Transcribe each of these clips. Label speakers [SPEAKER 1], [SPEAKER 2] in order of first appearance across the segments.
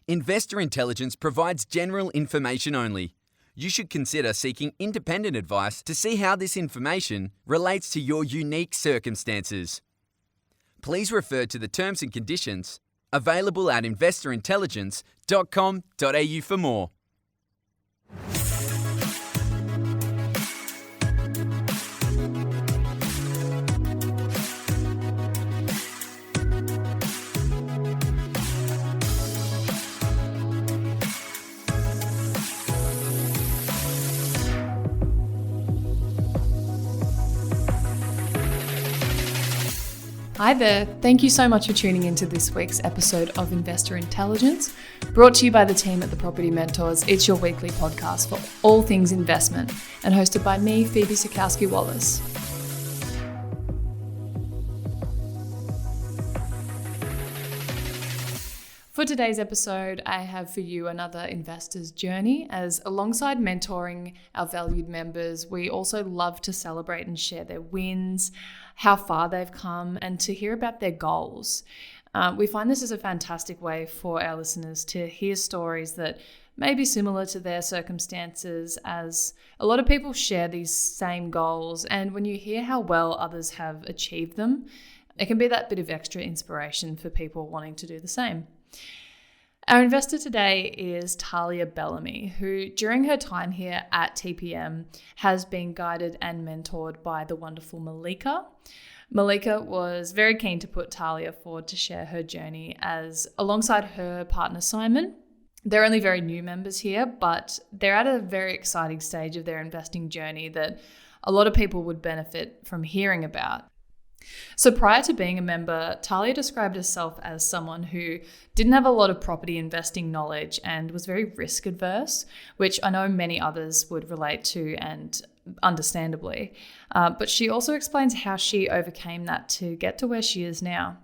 [SPEAKER 1] Investor Intelligence provides general information only. You should consider seeking independent advice to see how this information relates to your unique circumstances. Please refer to the terms and conditions available at investorintelligence.com.au for more.
[SPEAKER 2] Hi there, thank you so much for tuning into this week's episode of Investor Intelligence. Brought to you by the team at the Property Mentors, it's your weekly podcast for all things investment and hosted by me, Phoebe Sikowski-Wallace. For today's episode, I have for you another investor's journey, as alongside mentoring our valued members, we also love to celebrate and share their wins, how far they've come, and to hear about their goals. We find this is a fantastic way for our listeners to hear stories that may be similar to their circumstances, as a lot of people share these same goals, and when you hear how well others have achieved them, it can be that bit of extra inspiration for people wanting to do the same. Our investor today is Tahlia Bellamy, who during her time here at TPM has been guided and mentored by the wonderful Malika. Malika was very keen to put Tahlia forward to share her journey, as alongside her partner Simon, they're only very new members here, but they're at a very exciting stage of their investing journey that a lot of people would benefit from hearing about. So prior to being a member, Tahlia described herself as someone who didn't have a lot of property investing knowledge and was very risk adverse, which I know many others would relate to, and understandably. But she also explains how she overcame that to get to where she is now.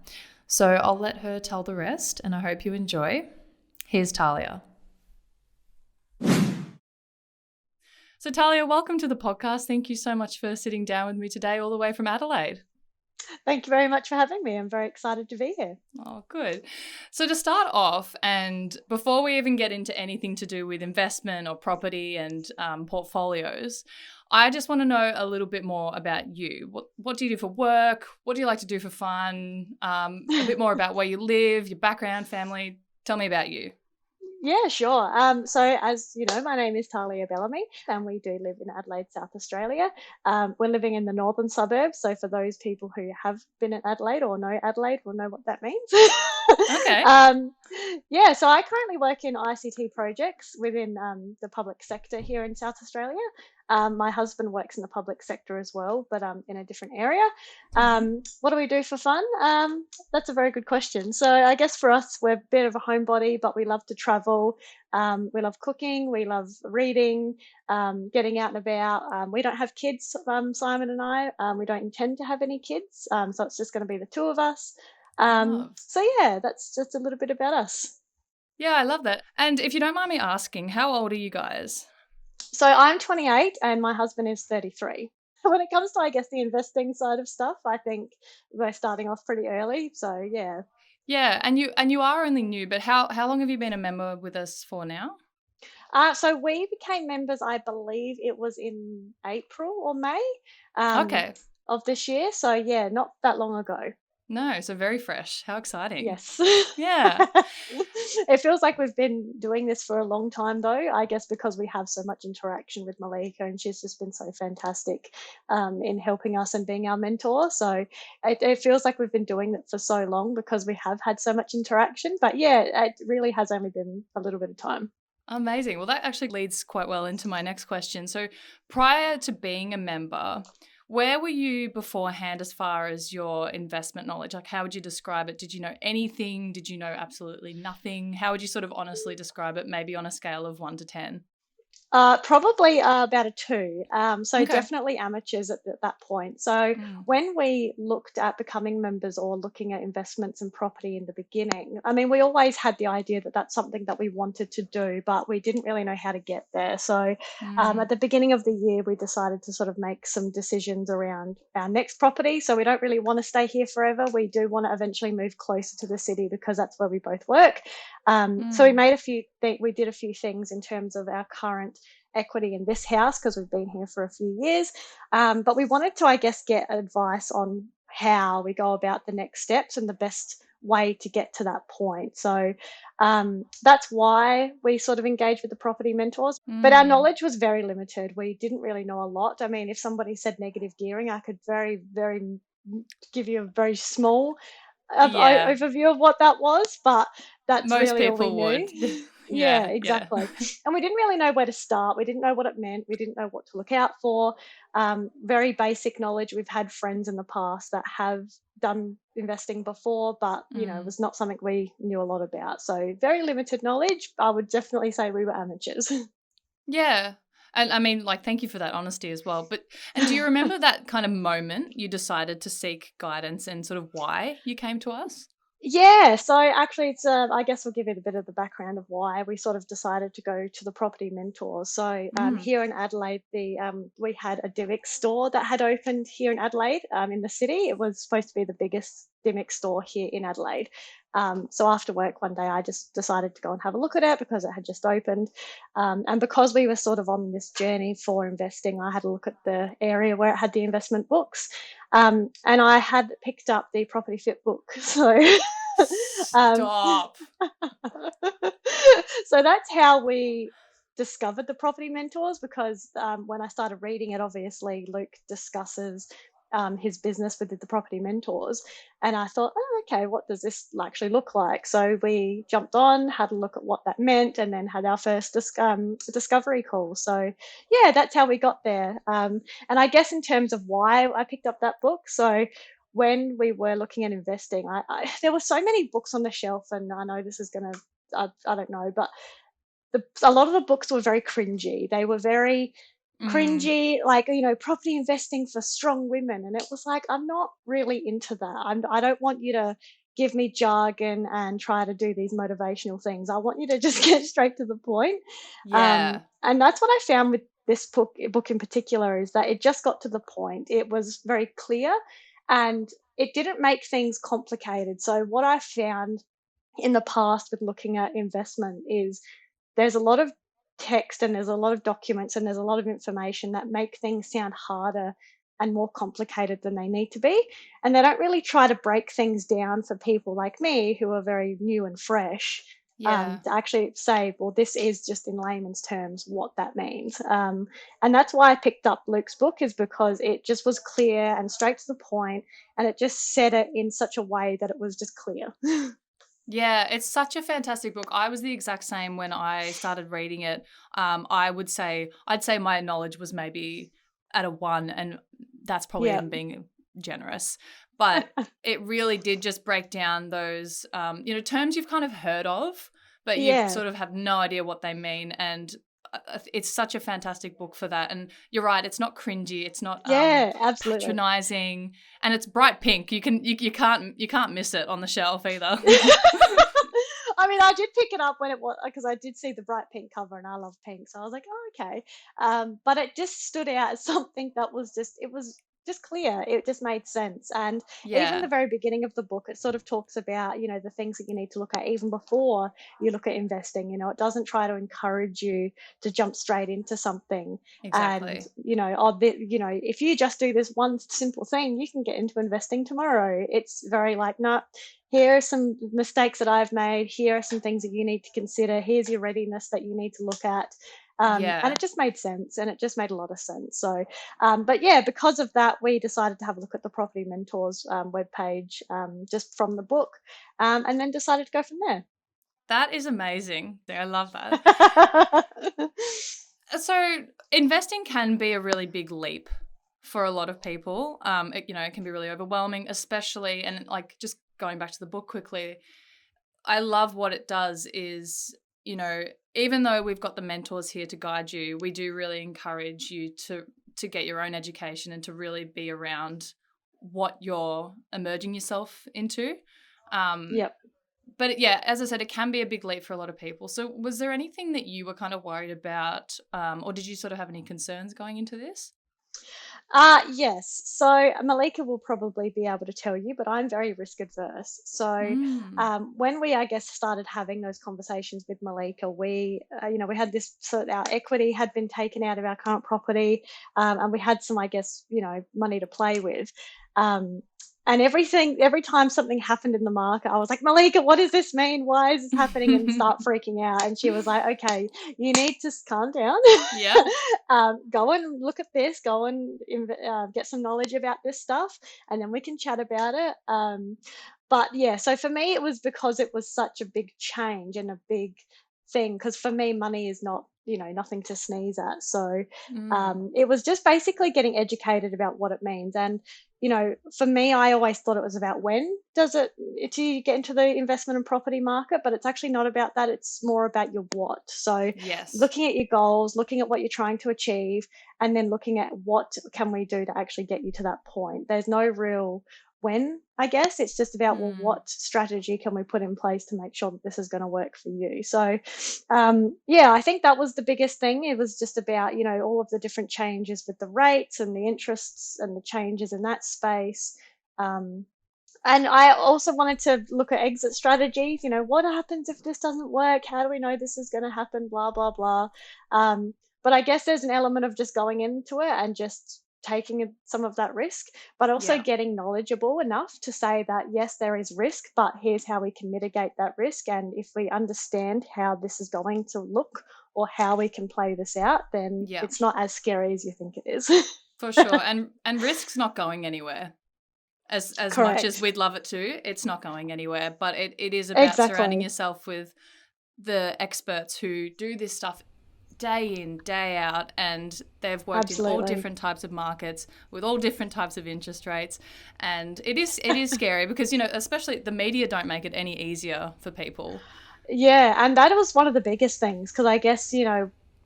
[SPEAKER 2] So I'll let her tell the rest, and I hope you enjoy. Here's Tahlia. So Tahlia, welcome to the podcast. Thank you so much for sitting down with me today all the way from Adelaide.
[SPEAKER 3] Thank you very much for having me. I'm very excited to be here.
[SPEAKER 2] Oh, good. So to start off, and before we even get into anything to do with investment or property and portfolios, I just want to know a little bit more about you. What do you do for work? What do you like to do for fun? A bit more about where you live, your background, family. Tell me about you.
[SPEAKER 3] Yeah, sure. So as you know, my name is Tahlia Bellamy and we do live in Adelaide, South Australia. We're living in the northern suburbs. So for those people who have been in Adelaide or know Adelaide will know what that means.
[SPEAKER 2] Okay.
[SPEAKER 3] Yeah, so I currently work in ICT projects within the public sector here in South Australia. My husband works in the public sector as well, but in a different area. What do we do for fun? That's a very good question. So I guess for us, we're a bit of a homebody, but we love to travel. We love cooking. We love reading, getting out and about. We don't have kids, Simon and I. We don't intend to have any kids. So it's just going to be the two of us. So yeah, that's just a little bit about us.
[SPEAKER 2] Yeah, I love that. And if you don't mind me asking, how old are you guys?
[SPEAKER 3] So I'm 28 and my husband is 33. When it comes to, I guess, the investing side of stuff, I think we're starting off pretty early. So yeah.
[SPEAKER 2] Yeah, and you are only new, but how long have you been a member with us for now?
[SPEAKER 3] So we became members, I believe it was in April or May
[SPEAKER 2] Okay.
[SPEAKER 3] of this year. So yeah, not that long ago.
[SPEAKER 2] No, so very fresh. How exciting.
[SPEAKER 3] Yes.
[SPEAKER 2] Yeah.
[SPEAKER 3] It feels like we've been doing this for a long time, though, I guess because we have so much interaction with Malika and she's just been so fantastic in helping us and being our mentor. So it feels like we've been doing it for so long because we have had so much interaction. But yeah, it really has only been a little bit of time.
[SPEAKER 2] Amazing. Well, that actually leads quite well into my next question. So prior to being a member, where were you beforehand as far as your investment knowledge? Like, how would you describe it? Did you know anything? Did you know absolutely nothing? How would you sort of honestly describe it, maybe on a scale of 1 to 10?
[SPEAKER 3] Probably about a 2. So
[SPEAKER 2] Okay.
[SPEAKER 3] definitely amateurs at that point. So when we looked at becoming members or looking at investments and property in the beginning, I mean, we always had the idea that that's something that we wanted to do, but we didn't really know how to get there. So at the beginning of the year, we decided to sort of make some decisions around our next property. So we don't really want to stay here forever. We do want to eventually move closer to the city because that's where we both work. So we made we did a few things in terms of our current equity in this house because we've been here for a few years. But we wanted to, I guess, get advice on how we go about the next steps and the best way to get to that point. So that's why we sort of engaged with the property mentors. But our knowledge was very limited. We didn't really know a lot. I mean, if somebody said negative gearing, I could very give you a very small
[SPEAKER 2] Yeah,
[SPEAKER 3] overview of what that was, but that's
[SPEAKER 2] most
[SPEAKER 3] really all we
[SPEAKER 2] people
[SPEAKER 3] knew.
[SPEAKER 2] would.
[SPEAKER 3] Yeah,
[SPEAKER 2] Yeah.
[SPEAKER 3] exactly. And we didn't really know where to start. We didn't know what it meant. We didn't know what to look out for. Very basic knowledge. We've had friends in the past that have done investing before, but it was not something we knew a lot about. So very limited knowledge. I would definitely say we were amateurs.
[SPEAKER 2] Yeah. And I mean, like, thank you for that honesty as well. And do you remember that kind of moment you decided to seek guidance and sort of why you came to us?
[SPEAKER 3] Yeah, so actually, it's I guess we'll give it a bit of the background of why we sort of decided to go to the property mentors. So
[SPEAKER 2] Mm.
[SPEAKER 3] here in Adelaide, we had a Dymocks store that had opened here in Adelaide, in the city. It was supposed to be the biggest Dymocks store here in Adelaide. So after work one day, I just decided to go and have a look at it because it had just opened, and because we were sort of on this journey for investing, I had a look at the area where it had the investment books. And I had picked up the Property Fit book. So um,
[SPEAKER 2] Stop.
[SPEAKER 3] so that's how we discovered the property mentors, because when I started reading it, obviously Luke discusses his business with the property mentors, and I thought, oh, okay, what does this actually look like? So we jumped on, had a look at what that meant, and then had our first discovery call. So yeah, that's how we got there. And I guess in terms of why I picked up that book, so when we were looking at investing, there were so many books on the shelf, and I know this is gonna, I don't know, but a lot of the books were very cringy. They were very
[SPEAKER 2] Mm.
[SPEAKER 3] cringy, like, property investing for strong women, and it was like, I'm not really into that. I don't want you to give me jargon and try to do these motivational things. I want you to just get straight to the point.
[SPEAKER 2] Yeah.
[SPEAKER 3] And that's what I found with this book in particular, is that it just got to the point. It was very clear, and it didn't make things complicated. So what I found in the past with looking at investment is there's a lot of text and there's a lot of documents and there's a lot of information that make things sound harder and more complicated than they need to be. And they don't really try to break things down for people like me who are very new and fresh,
[SPEAKER 2] Yeah.
[SPEAKER 3] to actually say, well, this is just in layman's terms what that means. And that's why I picked up Luke's book, is because it just was clear and straight to the point, and it just said it in such a way that it was just clear.
[SPEAKER 2] Yeah, it's such a fantastic book. I was the exact same when I started reading it. I'd say my knowledge was maybe at a 1, and that's probably
[SPEAKER 3] Yeah.
[SPEAKER 2] even being generous. But it really did just break down those, terms you've kind of heard of, but you
[SPEAKER 3] Yeah.
[SPEAKER 2] sort of have no idea what they mean. And it's such a fantastic book for that. And you're right, it's not cringy, it's not
[SPEAKER 3] Yeah, absolutely.
[SPEAKER 2] patronizing, and it's bright pink. You can't miss it on the shelf either.
[SPEAKER 3] I mean, I did pick it up when it was, because I did see the bright pink cover and I love pink. So I was like, oh, okay. But it just stood out as something that was it was just clear. It just made sense. And even
[SPEAKER 2] Yeah,
[SPEAKER 3] the very beginning of the book, it sort of talks about, the things that you need to look at even before you look at investing. It doesn't try to encourage you to jump straight into something. And,
[SPEAKER 2] exactly.
[SPEAKER 3] if you just do this one simple thing, you can get into investing tomorrow. It's very like, no, here are some mistakes that I've made. Here are some things that you need to consider. Here's your readiness that you need to look at. And
[SPEAKER 2] Yeah.
[SPEAKER 3] it just made sense, and it just made a lot of sense. So, but yeah, because of that, we decided to have a look at the Property Mentors webpage, just from the book, and then decided to go from there.
[SPEAKER 2] That is amazing. I love that. So investing can be a really big leap for a lot of people. It can be really overwhelming, especially, and like just going back to the book quickly, I love what it does is, even though we've got the mentors here to guide you, we do really encourage you to get your own education and to really be around what you're emerging yourself into.
[SPEAKER 3] Yep.
[SPEAKER 2] But yeah, as I said, it can be a big leap for a lot of people. So was there anything that you were kind of worried about, or did you sort of have any concerns going into this?
[SPEAKER 3] Yes. So Malika will probably be able to tell you, but I'm very risk adverse. So
[SPEAKER 2] Mm.
[SPEAKER 3] when we, I guess, started having those conversations with Malika, we had this, so our equity had been taken out of our current property, and we had some, I guess, money to play with. Um, and every time something happened in the market, I was like, Malika, what does this mean? Why is this happening? And start freaking out. And she was like, okay, you need to calm down.
[SPEAKER 2] Yeah.
[SPEAKER 3] Go and look at this, go and get some knowledge about this stuff, and then we can chat about it. But yeah, so for me, it was because it was such a big change and a big thing. Because for me, money is not, nothing to sneeze at. So
[SPEAKER 2] Mm.
[SPEAKER 3] it was just basically getting educated about what it means. And for me, I always thought it was about when do you get into the investment and property market, but it's actually not about that. It's more about your what. So
[SPEAKER 2] Yes.
[SPEAKER 3] looking at your goals, looking at what you're trying to achieve, and then looking at what can we do to actually get you to that point. There's no real when, I guess. It's just about, well,
[SPEAKER 2] Mm.
[SPEAKER 3] what strategy can we put in place to make sure that this is going to work for you? So yeah, I think that was the biggest thing. It was just about, all of the different changes with the rates and the interests and the changes in that space. Um, and I also wanted to look at exit strategies. What happens if this doesn't work? How do we know this is going to happen? Blah, blah, blah. But I guess there's an element of just going into it and just taking some of that risk, but also
[SPEAKER 2] Yeah.
[SPEAKER 3] getting knowledgeable enough to say that, yes, there is risk, but here's how we can mitigate that risk. And if we understand how this is going to look or how we can play this out, then
[SPEAKER 2] Yeah.
[SPEAKER 3] it's not as scary as you think it is.
[SPEAKER 2] For sure. And risk's not going anywhere. As much as
[SPEAKER 3] Correct.
[SPEAKER 2] we'd love it to, it's not going anywhere. But it is about surrounding
[SPEAKER 3] Exactly.
[SPEAKER 2] yourself with the experts who do this stuff day in, day out, and they've worked in all
[SPEAKER 3] Absolutely.
[SPEAKER 2] different types of markets with all different types of interest rates. And it is scary because, especially the media don't make it any easier for people.
[SPEAKER 3] Yeah, and that was one of the biggest things because I guess,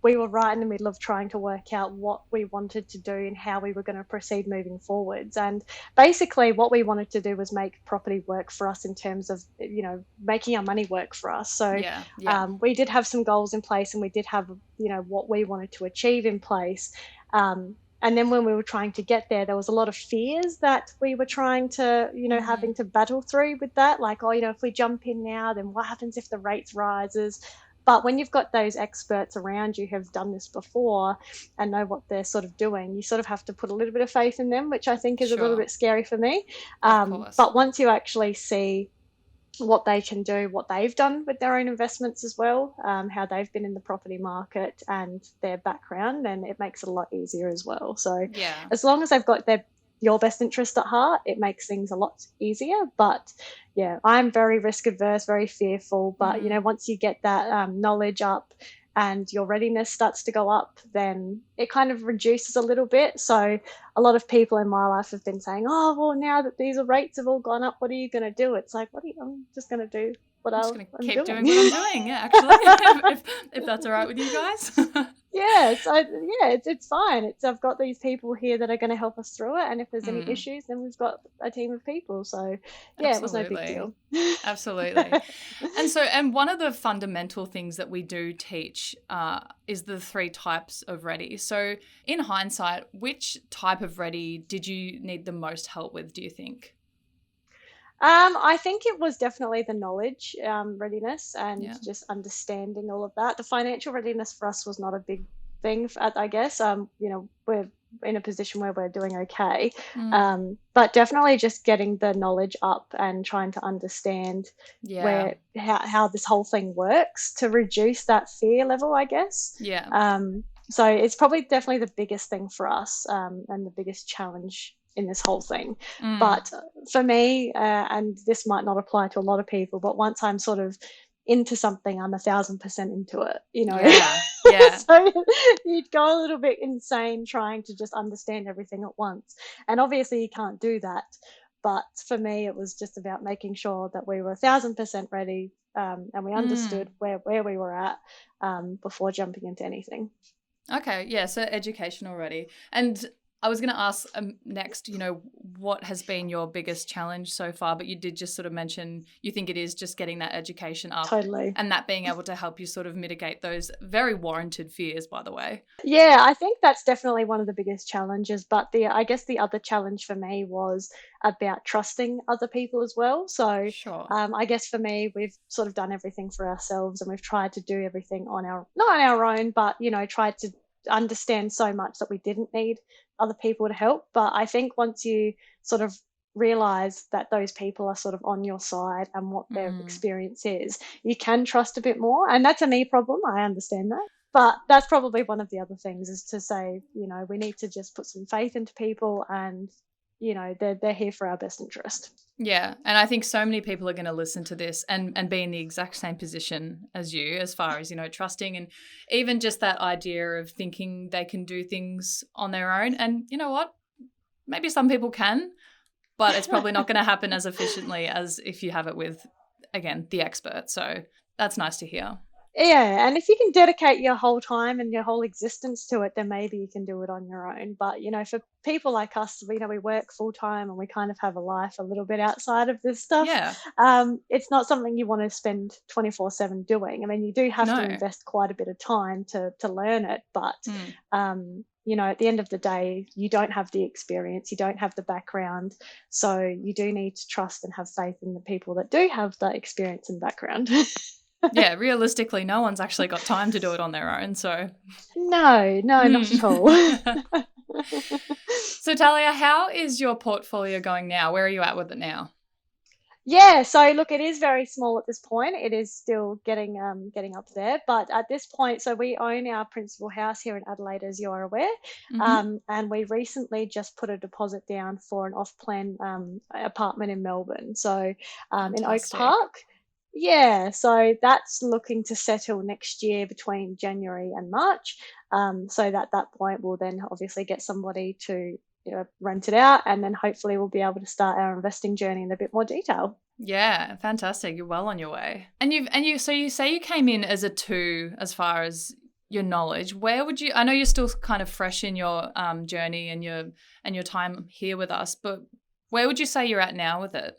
[SPEAKER 3] we were right in the middle of trying to work out what we wanted to do and how we were going to proceed moving forwards. And basically, what we wanted to do was make property work for us in terms of, making our money work for us. So
[SPEAKER 2] Yeah, yeah.
[SPEAKER 3] we did have some goals in place and we did have, what we wanted to achieve in place. And then when we were trying to get there was a lot of fears that we were trying to, having to battle through with that. Like, oh, if we jump in now, then what happens if the rates rises? But when you've got those experts around you who have done this before and know what they're sort of doing, you sort of have to put a little bit of faith in them, which I think is a little
[SPEAKER 2] Sure.
[SPEAKER 3] bit scary for me.
[SPEAKER 2] Of course.
[SPEAKER 3] But once you actually see what they can do, what they've done with their own investments as well, how they've been in the property market and their background, then it makes it a lot easier as well. So
[SPEAKER 2] Yeah.
[SPEAKER 3] as long as they've got your best interest at heart, it makes things a lot easier. But yeah, I'm very risk adverse, very fearful. But once you get that knowledge up and your readiness starts to go up, then it kind of reduces a little bit. So a lot of people in my life have been saying, "Oh, well, now that these rates have all gone up, what are you going to do?" It's like, I'm just going to do what
[SPEAKER 2] I'm just going to
[SPEAKER 3] I'm
[SPEAKER 2] keep
[SPEAKER 3] doing.
[SPEAKER 2] doing what I'm doing. Yeah, actually, if that's all right with you guys.
[SPEAKER 3] Yeah, so yeah, it's fine. I've got these people here that are going to help us through it, and if there's any issues, then we've got a team of people. So yeah, it was no big
[SPEAKER 2] Absolutely.
[SPEAKER 3] deal.
[SPEAKER 2] Absolutely. And one of the fundamental things that we do teach is the 3 types of ready. So in hindsight, which type of ready did you need the most help with, do you think?
[SPEAKER 3] I think it was definitely the knowledge, readiness and
[SPEAKER 2] Yeah.
[SPEAKER 3] just understanding all of that. The financial readiness for us was not a big thing, I guess. We're in a position where we're doing okay.
[SPEAKER 2] Mm.
[SPEAKER 3] But definitely just getting the knowledge up and trying to understand
[SPEAKER 2] Yeah.
[SPEAKER 3] how this whole thing works to reduce that fear level, I guess.
[SPEAKER 2] Yeah.
[SPEAKER 3] So it's probably definitely the biggest thing for us, and the biggest challenge in this whole thing.
[SPEAKER 2] Mm.
[SPEAKER 3] But for me, and this might not apply to a lot of people, but once I'm sort of into something, I'm 1,000% into it,
[SPEAKER 2] Yeah. Yeah.
[SPEAKER 3] So you'd go a little bit insane trying to just understand everything at once. And obviously you can't do that. But for me, it was just about making sure that we were 1,000% ready, and we understood where we were at, before jumping into anything.
[SPEAKER 2] Okay. Yeah. So education already. And I was going to ask next, what has been your biggest challenge so far? But you did just sort of mention you think it is just getting that education up.
[SPEAKER 3] Totally.
[SPEAKER 2] And that being able to help you sort of mitigate those very warranted fears, by the way.
[SPEAKER 3] Yeah, I think that's definitely one of the biggest challenges. But I guess the other challenge for me was about trusting other people as well. So
[SPEAKER 2] Sure.
[SPEAKER 3] I guess for me, we've sort of done everything for ourselves, and we've tried to do everything not on our own, but, tried to understand so much that we didn't need other people to help. But I think once you sort of realize that those people are sort of on your side and what their experience is, you can trust a bit more. And that's a me problem. I understand that. But that's probably one of the other things, is to say, we need to just put some faith into people, and, they're here for our best interest.
[SPEAKER 2] Yeah. And I think so many people are going to listen to this and be in the exact same position as you, as far as, trusting, and even just that idea of thinking they can do things on their own. And you know what? Maybe some people can, but it's probably not going to happen as efficiently as if you have it with, again, the expert. So that's nice to hear.
[SPEAKER 3] Yeah, and if you can dedicate your whole time and your whole existence to it, then maybe you can do it on your own. But, for people like us, we work full time and we kind of have a life a little bit outside of this stuff.
[SPEAKER 2] Yeah.
[SPEAKER 3] It's not something you want to spend 24/7 doing. I mean, you do have to invest quite a bit of time to learn it, but at the end of the day, you don't have the experience, you don't have the background, so you do need to trust and have faith in the people that do have that experience and background.
[SPEAKER 2] Yeah, realistically, no one's actually got time to do it on their own. So
[SPEAKER 3] no, not at all.
[SPEAKER 2] So Tahlia, how is your portfolio going now? Where are you at with it now?
[SPEAKER 3] Yeah, so look, it is very small at this point. It is still getting up there, but at this point, so we own our principal house here in Adelaide, as you are aware, and we recently just put a deposit down for an off-plan apartment in Melbourne, so in Oak Park. Yeah, so that's looking to settle next year between January and March. So at that point, we'll then obviously get somebody to rent it out, and then hopefully we'll be able to start our investing journey in a bit more detail.
[SPEAKER 2] Yeah, fantastic. You're well on your way. And so you say you came in as a 2 as far as your knowledge. Where would you? I know you're still kind of fresh in your journey and your time here with us, but where would you say you're at now with it?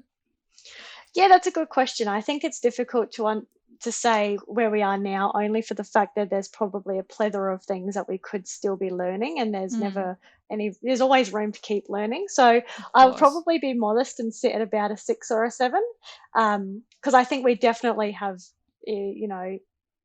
[SPEAKER 3] Yeah, that's a good question. I think it's difficult to say where we are now, only for the fact that there's probably a plethora of things that we could still be learning, and there's always room to keep learning. So I would probably be modest and sit at about a 6 or a 7, because I think we definitely have,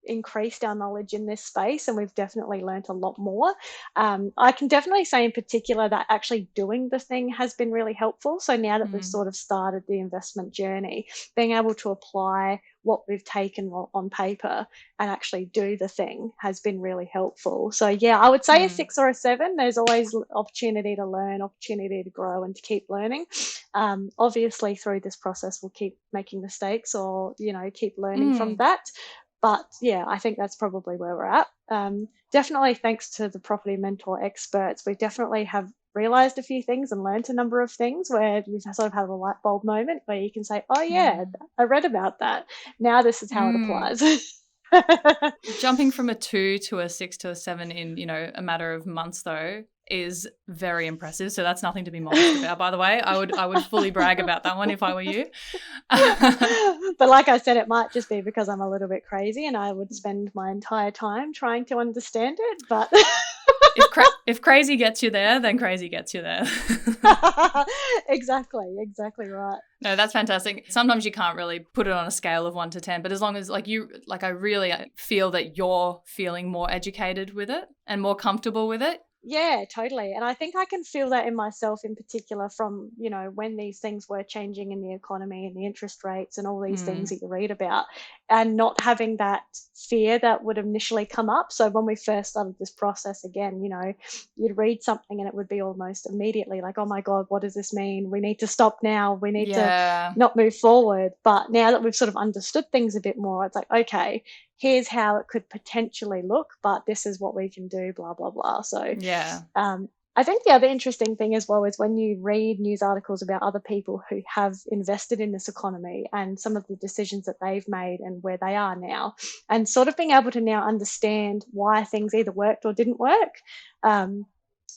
[SPEAKER 3] increased our knowledge in this space, and we've definitely learnt a lot more. I can definitely say in particular that actually doing the thing has been really helpful. So now that we've sort of started the investment journey, being able to apply what we've taken on paper and actually do the thing has been really helpful. So yeah, I would say a 6 or a 7. There's always opportunity to learn, opportunity to grow, and to keep learning. Obviously through this process we'll keep making mistakes, or keep learning from that. But yeah, I think that's probably where we're at. Definitely thanks to the property mentor experts, we definitely have realized a few things and learnt a number of things where you've sort of had a light bulb moment where you can say, oh yeah, I read about that. Now this is how it applies.
[SPEAKER 2] Jumping from a 2 to a 6 to a 7 in, a matter of months though is very impressive. So that's nothing to be modest about, by the way. I would fully brag about that one if I were you.
[SPEAKER 3] But like I said, it might just be because I'm a little bit crazy and I would spend my entire time trying to understand it. But
[SPEAKER 2] if crazy gets you there, then crazy gets you there.
[SPEAKER 3] Exactly right.
[SPEAKER 2] No, that's fantastic. Sometimes you can't really put it on a scale of 1 to 10, but as long as I really feel that you're feeling more educated with it and more comfortable with it.
[SPEAKER 3] Yeah, totally. And I think I can feel that in myself in particular from, when these things were changing in the economy and the interest rates and all these things that you read about, and not having that fear that would initially come up. So when we first started this process again, you'd read something and it would be almost immediately like, oh my God, what does this mean? We need to stop now. We need to not move forward. But now that we've sort of understood things a bit more, it's like, okay, here's how it could potentially look, but this is what we can do, blah, blah, blah. So I think the other interesting thing as well is when you read news articles about other people who have invested in this economy and some of the decisions that they've made and where they are now, and sort of being able to now understand why things either worked or didn't work. I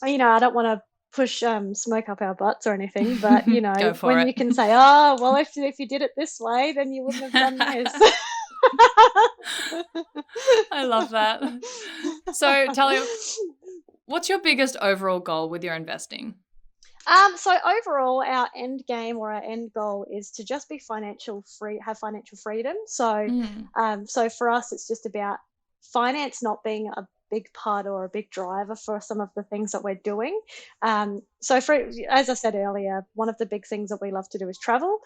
[SPEAKER 3] don't want to push smoke up our butts or anything, but you
[SPEAKER 2] Go
[SPEAKER 3] know,
[SPEAKER 2] for
[SPEAKER 3] when
[SPEAKER 2] it.
[SPEAKER 3] you can say, oh, well, if you did it this way, then you wouldn't have done this.
[SPEAKER 2] I love that. So, Talia, what's your biggest overall goal with your investing?
[SPEAKER 3] So overall, our end game or our end goal is to just be have financial freedom. So, so for us, it's just about finance not being a big part or a big driver for some of the things that we're doing. So as I said earlier, one of the big things that we love to do is travel.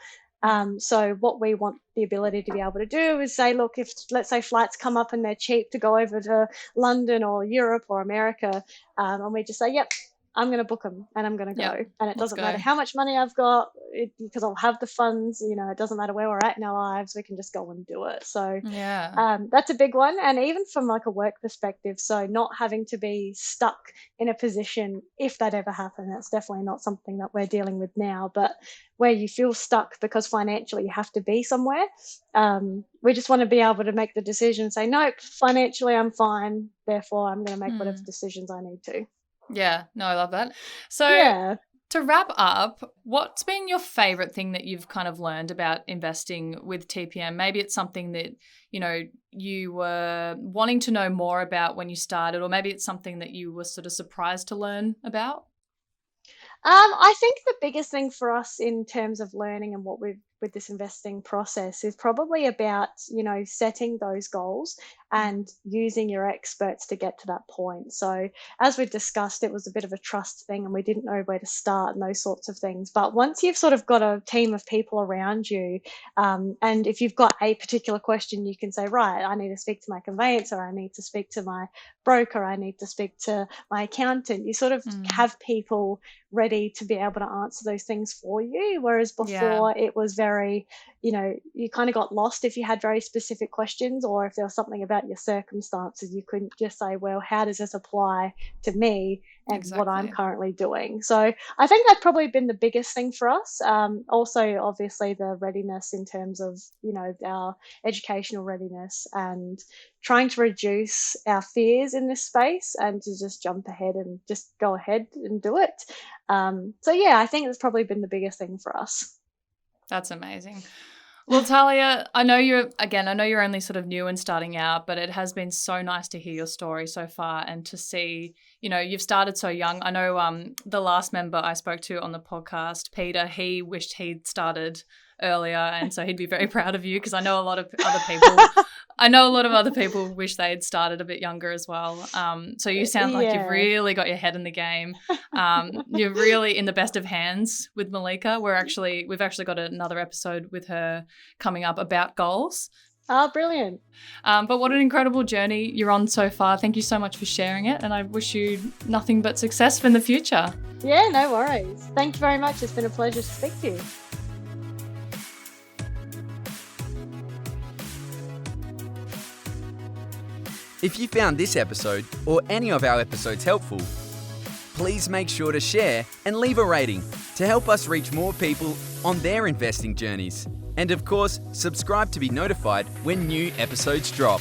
[SPEAKER 3] So what we want the ability to be able to do is say, look, if let's say flights come up and they're cheap to go over to London or Europe or America, and we just say, yep, I'm going to book them and I'm going to go. And it doesn't matter how much money I've got because I'll have the funds, you know, it doesn't matter where we're at in our lives, we can just go and do it. So that's a big one. And even from like a work perspective, so not having to be stuck in a position if that ever happened. That's definitely not something that we're dealing with now, but where you feel stuck because financially you have to be somewhere. We just want to be able to make the decision and say, nope, financially I'm fine. Therefore, I'm going to make whatever decisions I need to.
[SPEAKER 2] Yeah, no, I love that. So to wrap up, what's been your favorite thing that you've kind of learned about investing with TPM? Maybe it's something that, you know, you were wanting to know more about when you started, or maybe it's something that you were sort of surprised to learn about.
[SPEAKER 3] I think the biggest thing for us in terms of learning and what we've with this investing process is probably about, you know, setting those goals and using your experts to get to that point. So as we discussed, it was a bit of a trust thing and we didn't know where to start and those sorts of things. But once you've sort of got a team of people around you, and if you've got a particular question, you can say, right, I need to speak to my conveyancer, I need to speak to my broker, I need to speak to my accountant. You sort of have people ready to be able to answer those things for you. Whereas before it was very, you know, you kind of got lost if you had very specific questions, or if there was something about your circumstances, you couldn't just say, well, how does this apply to me and what I'm currently doing? So I think that's probably been the biggest thing for us. Also, obviously, the readiness in terms of, you know, our educational readiness and trying to reduce our fears in this space and to just jump ahead and just go ahead and do it. So yeah, I think it's probably been the biggest thing for us.
[SPEAKER 2] That's amazing. Well, Tahlia, I know you're only sort of new and starting out, but it has been so nice to hear your story so far and to see, you know, you've started so young. I know the last member I spoke to on the podcast, Peter, he wished he'd started earlier, and so he'd be very proud of you, because I know a lot of other people wish they had started a bit younger as well. So you sound like you've really got your head in the game. You're really in the best of hands with Malika. We've actually got another episode with her coming up about goals.
[SPEAKER 3] Oh, brilliant.
[SPEAKER 2] But what an incredible journey you're on so far. Thank you so much for sharing it, and I wish you nothing but success in the future.
[SPEAKER 3] Yeah, no worries. Thank you very much. It's been a pleasure to speak to you.
[SPEAKER 1] If you found this episode or any of our episodes helpful, please make sure to share and leave a rating to help us reach more people on their investing journeys. And of course, subscribe to be notified when new episodes drop.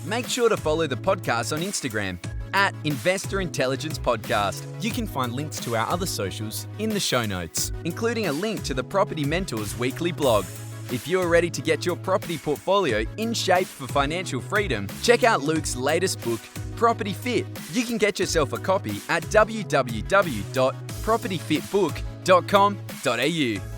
[SPEAKER 1] Make sure to follow the podcast on Instagram at Investor Intelligence Podcast. You can find links to our other socials in the show notes, including a link to the Property Mentors weekly blog. If you're ready to get your property portfolio in shape for financial freedom, check out Luke's latest book, Property Fit. You can get yourself a copy at www.propertyfitbook.com.au.